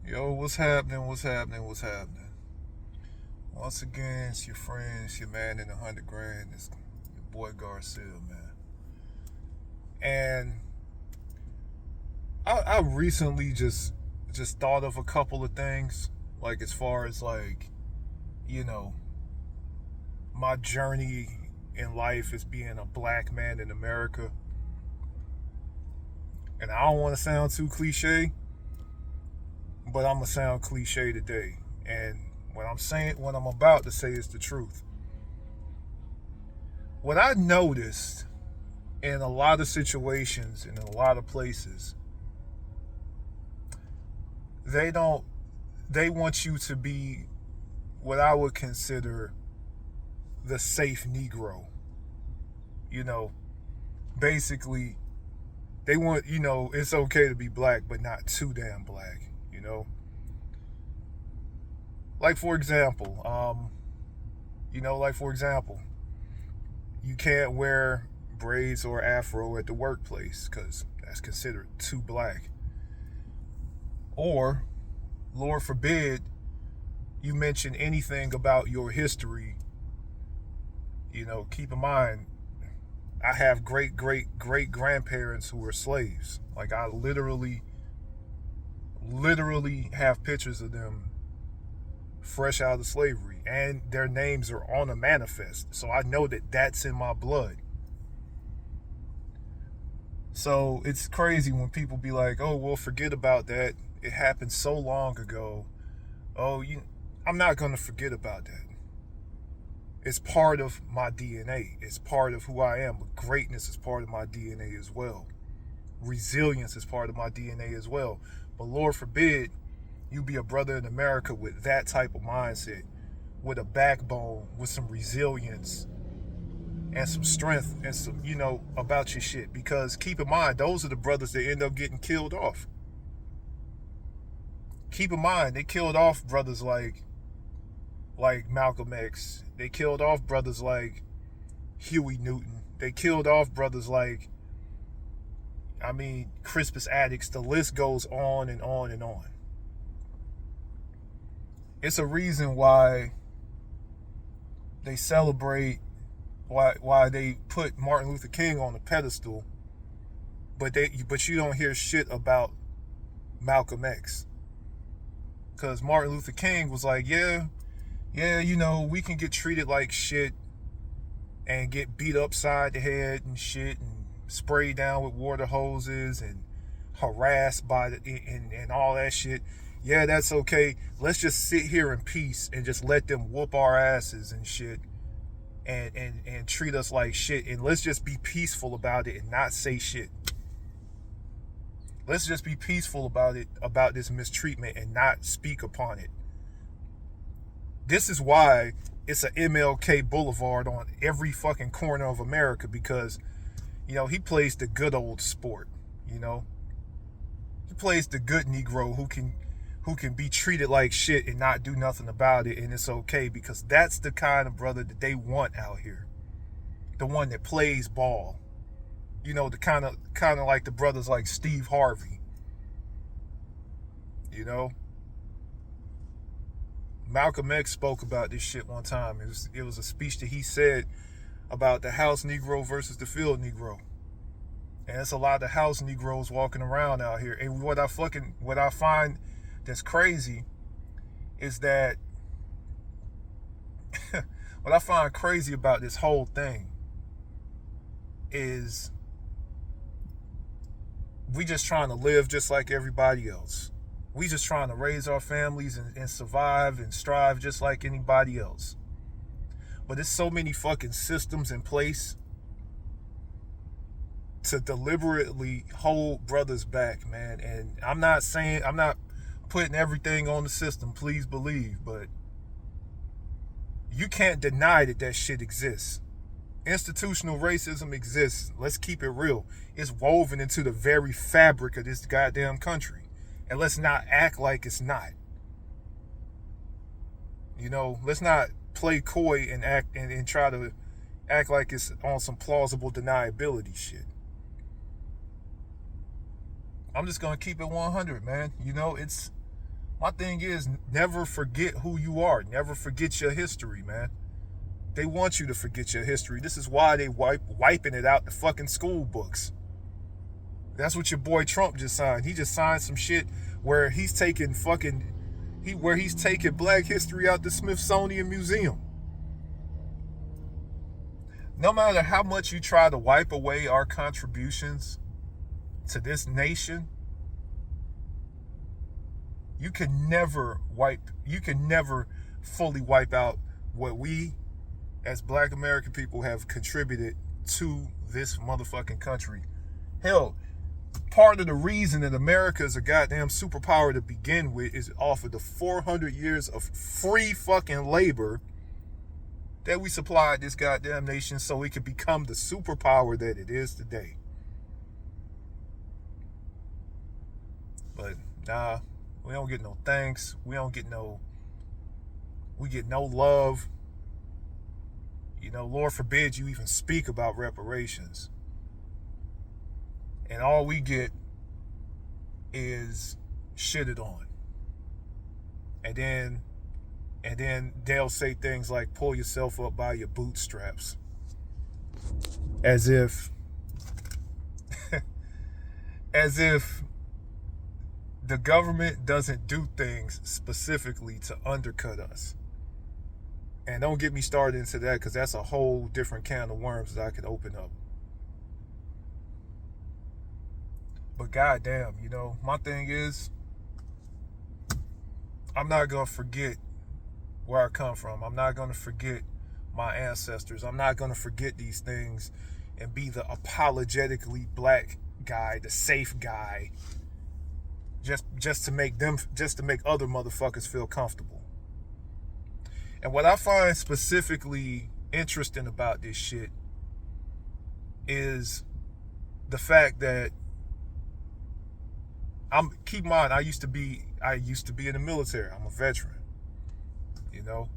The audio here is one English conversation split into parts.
Yo, what's happening? What's happening? What's happening? Once again, it's your friend, it's your man in 100 grand. It's your boy Garcia, man. And I recently just thought of a couple of things, like as far as like you know my journey in life as being a black man in America. And I don't want to sound too cliche, but I'm gonna sound cliche today. And what I'm about to say is the truth. What I noticed in a lot of situations and in a lot of places, they don't they want you to be what I would consider the safe Negro. You know, basically they want, it's okay to be black, but not too damn black, you know? Like for example, like for example, you can't wear braids or afro at the workplace because that's considered too black. Or, Lord forbid, you mention anything about your history. Keep in mind, I have great great great grandparents who were slaves. Like I literally have pictures of them fresh out of slavery, and their names are on a manifest. So I know that that's in my blood. So it's crazy when people be like, "Oh, well, forget about that. It happened so long ago." Oh, I'm not going to forget about that. It's part of my DNA. It's part of who I am. But greatness is part of my DNA as well. Resilience is part of my DNA as well. But Lord forbid you be a brother in America with that type of mindset, with a backbone, with some resilience and some strength and some, about your shit. Because keep in mind, those are the brothers that end up getting killed off. Keep in mind, they killed off brothers like Malcolm X. They killed off brothers like Huey Newton. They killed off brothers like, Crispus Attucks. The list goes on and on and on. It's a reason why they celebrate, why they put Martin Luther King on a pedestal, but you don't hear shit about Malcolm X. Because Martin Luther King was like, yeah, we can get treated like shit and get beat upside the head and shit and sprayed down with water hoses and harassed and all that shit. Yeah, that's okay. Let's just sit here in peace and just let them whoop our asses and shit and treat us like shit. And let's just be peaceful about it and not say shit. Let's just be peaceful about it, about this mistreatment, and not speak upon it. This is why it's a MLK Boulevard on every fucking corner of America, because, he plays the good old sport, He plays the good Negro who can be treated like shit and not do nothing about it, and it's okay, because that's the kind of brother that they want out here. The one that plays ball. The kind of like the brothers like Steve Harvey. Malcolm X spoke about this shit one time. It was a speech that he said about the house Negro versus the field Negro. And it's a lot of house Negroes walking around out here. And what I find that's crazy is that what I find crazy about this whole thing is we just trying to live just like everybody else. We just trying to raise our families and survive and strive just like anybody else. But there's so many fucking systems in place to deliberately hold brothers back, man. And I'm not putting everything on the system, please believe, but you can't deny that shit exists. Institutional racism exists. Let's keep it real. It's woven into the very fabric of this goddamn country. And let's not act like it's not. Let's not play coy and act and try to act like it's on some plausible deniability shit. I'm just gonna keep it 100, man. My thing is, never forget who you are. Never forget your history, man. They want you to forget your history. This is why they wiping it out the fucking school books. That's what your boy Trump just signed. He just signed some shit where he's taking he's taking Black history out the Smithsonian Museum. No matter how much you try to wipe away our contributions to this nation, you can never fully wipe out what we as Black American people have contributed to this motherfucking country. Hell, part of the reason that America is a goddamn superpower to begin with is off of the 400 years of free fucking labor that we supplied this goddamn nation so it could become the superpower that it is today. But nah, we don't get no thanks. We get no love. You know, Lord forbid you even speak about reparations. And all we get is shitted on. And then they'll say things like, pull yourself up by your bootstraps. As if the government doesn't do things specifically to undercut us. And don't get me started into that, because that's a whole different can of worms that I could open up. But goddamn, you know, my thing is, I'm not going to forget where I come from. I'm not going to forget my ancestors. I'm not going to forget these things and be the apologetically Black guy, the safe guy, just to make other motherfuckers feel comfortable. And what I find specifically interesting about this shit is the fact that keep in mind, I used to be in the military. I'm a veteran. You know?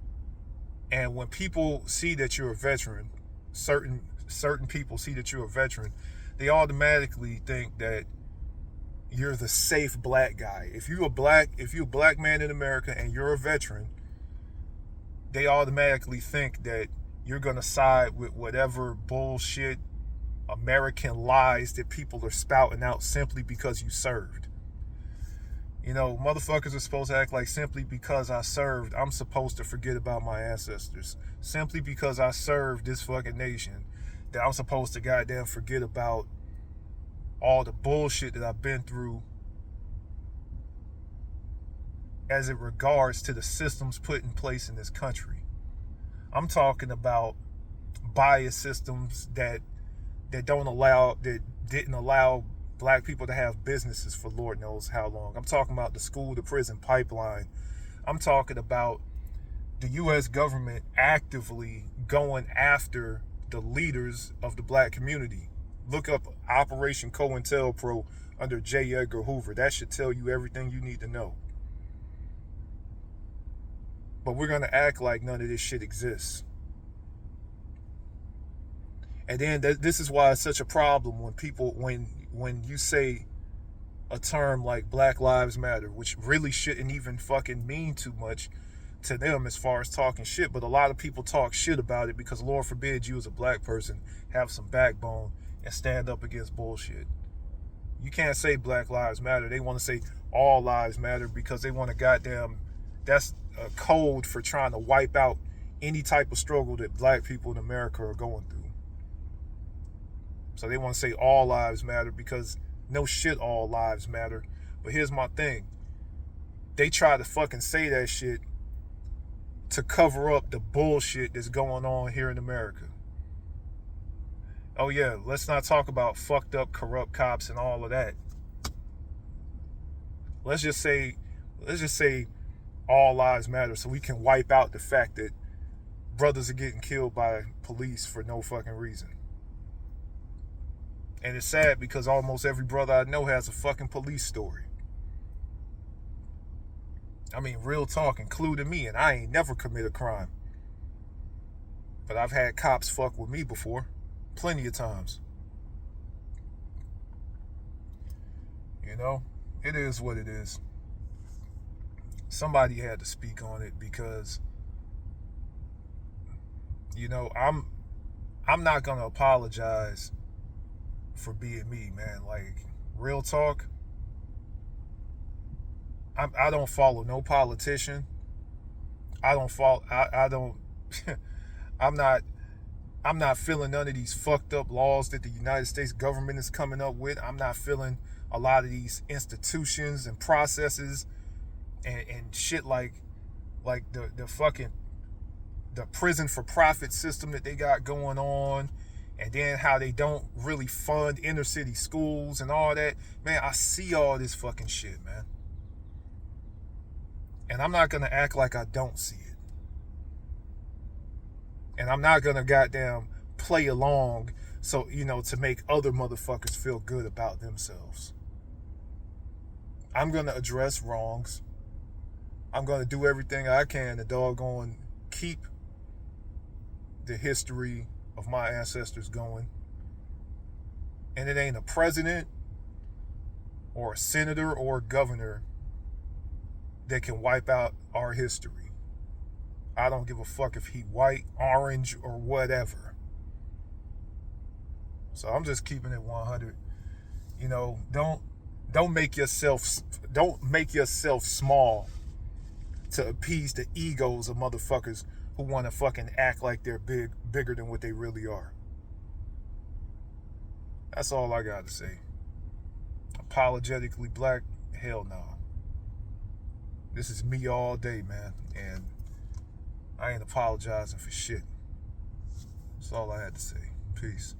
And when people see that you're a veteran, certain people see that you're a veteran, they automatically think that you're the safe Black guy. If you're a Black man in America and you're a veteran, they automatically think that you're gonna side with whatever bullshit American lies that people are spouting out simply because you served. You know, motherfuckers are supposed to act like simply because I served, I'm supposed to forget about my ancestors. Simply because I served this fucking nation, that I'm supposed to goddamn forget about all the bullshit that I've been through as it regards to the systems put in place in this country. I'm talking about bias systems that didn't allow Black people to have businesses for Lord knows how long. I'm talking about the school to prison pipeline. I'm talking about the U.S. government actively going after the leaders of the Black community. Look up Operation COINTELPRO under J. Edgar Hoover. That should tell you everything you need to know. But we're going to act like none of this shit exists. And then this is why it's such a problem when you say a term like Black Lives Matter, which really shouldn't even fucking mean too much to them as far as talking shit. But a lot of people talk shit about it because Lord forbid you as a Black person have some backbone and stand up against bullshit. You can't say Black Lives Matter. They want to say all lives matter because they want to goddamn, that's a code for trying to wipe out any type of struggle that Black people in America are going through. So they want to say all lives matter because no shit, all lives matter. But here's my thing. They try to fucking say that shit to cover up the bullshit that's going on here in America. Oh yeah, let's not talk about fucked up, corrupt cops and all of that. Let's just say all lives matter so we can wipe out the fact that brothers are getting killed by police for no fucking reason. And it's sad because almost every brother I know has a fucking police story. I mean, real talk, including me, and I ain't never committed a crime. But I've had cops fuck with me before, plenty of times. You know, it is what it is. somebody had to speak on it because, you know, I'm not gonna apologize for being me, man. Like, real talk. I don't follow no politician. I don't follow. I don't. I'm not. I'm not feeling none of these fucked up laws that the United States government is coming up with. I'm not feeling a lot of these institutions and processes and shit like the fucking the prison for profit system that they got going on, and then how they don't really fund inner city schools and all that. Man, I see all this fucking shit, man. And I'm not gonna act like I don't see it. And I'm not gonna goddamn play along so, you know, to make other motherfuckers feel good about themselves. I'm gonna address wrongs. I'm gonna do everything I can to doggone keep the history of my ancestors going. And it ain't a president or a senator or a governor that can wipe out our history. I don't give a fuck if he white, orange, or whatever. So I'm just keeping it 100. You know, don't make yourself small to appease the egos of motherfuckers who want to fucking act like they're bigger than what they really are. That's all I got to say. Apologetically black? Hell no. This is me all day, man. And I ain't apologizing for shit. That's all I had to say. Peace.